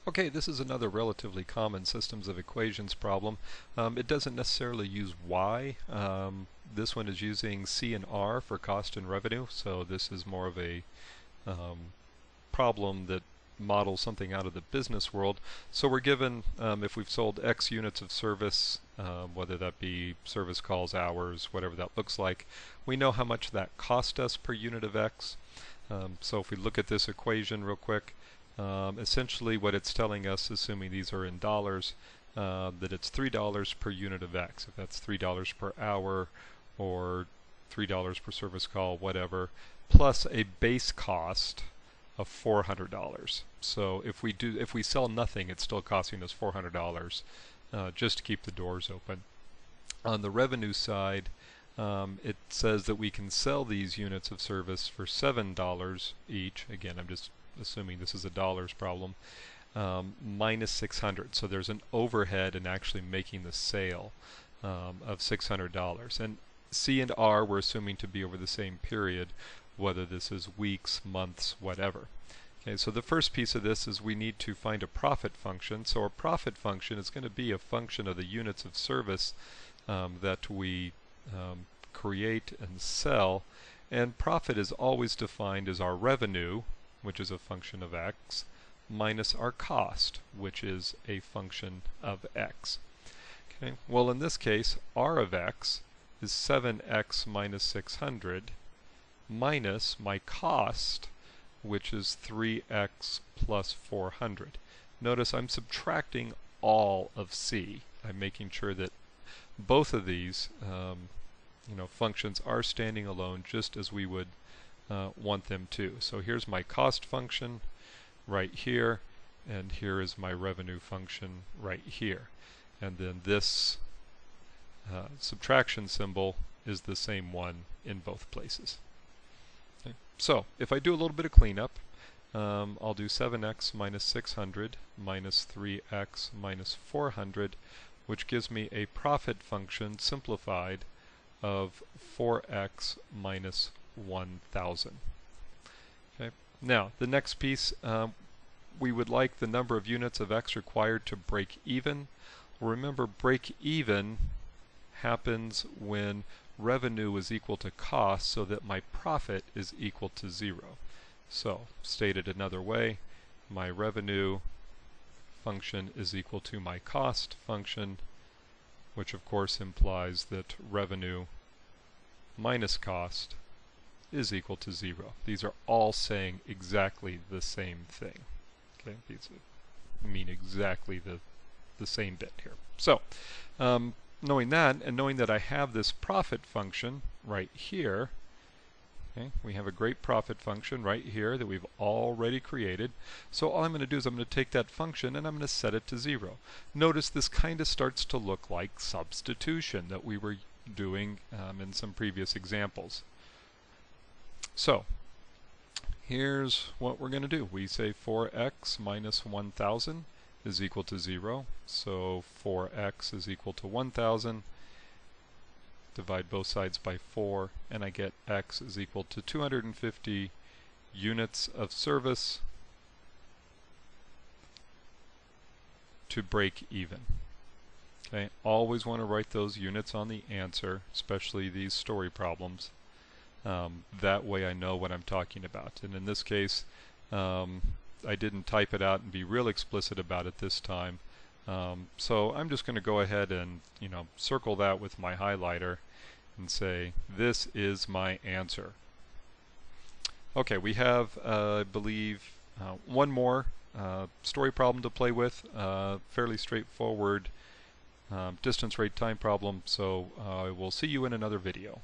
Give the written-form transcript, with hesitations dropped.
Okay, this is another relatively common systems of equations problem. It doesn't necessarily use Y. This one is using C and R for cost and revenue, so this is more of a problem that models something out of the business world. So we're given, if we've sold X units of service, whether that be service calls, hours, whatever that looks like, we know how much that cost us per unit of X. So if we look at this equation real quick, essentially what it's telling us, assuming these are in dollars, that it's $3 per unit of X. If that's $3 per hour or $3 per service call, whatever, plus a base cost of $400. So if we sell nothing, it's still costing us $400 just to keep the doors open. On the revenue side, it says that we can sell these units of service for $7 each. Again, I'm just assuming this is a dollars problem, minus 600. So there's an overhead in actually making the sale of $600. And C and R we're assuming to be over the same period, whether this is weeks, months, whatever. Okay, so the first piece of this is we need to find a profit function. So a profit function is going to be a function of the units of service that we create and sell. And profit is always defined as our revenue, which is a function of X, minus our cost, which is a function of X. Okay, well in this case, R of X is 7X minus 600 minus my cost, which is 3X plus 400. Notice I'm subtracting all of C. I'm making sure that both of these functions are standing alone just as we would want them to. So here's my cost function right here, and here is my revenue function right here. And then this subtraction symbol is the same one in both places. Okay. So if I do a little bit of cleanup, I'll do 7x minus 600 minus 3x minus 400, which gives me a profit function simplified of 4x minus 1,000. Okay. Now the next piece, we would like the number of units of X required to break even. Remember, break even happens when revenue is equal to cost, so that my profit is equal to 0. So stated another way, my revenue function is equal to my cost function, which of course implies that revenue minus cost is equal to 0. These are all saying exactly the same thing. Okay, these mean exactly the same bit here. So, knowing that, and knowing that I have this profit function right here, okay, we have a great profit function right here that we've already created. So all I'm going to do is I'm going to take that function and I'm going to set it to 0. Notice this kind of starts to look like substitution that we were doing in some previous examples. So here's what we're going to do. We say 4x minus 1,000 is equal to 0. So 4x is equal to 1,000. Divide both sides by 4, and I get x is equal to 250 units of service to break even. Okay, always want to write those units on the answer, especially these story problems. That way I know what I'm talking about. And in this case, I didn't type it out and be real explicit about it this time. So I'm just going to go ahead and circle that with my highlighter and say this is my answer. Okay, we have I believe one more story problem to play with, fairly straightforward distance rate time problem, so we'll see you in another video.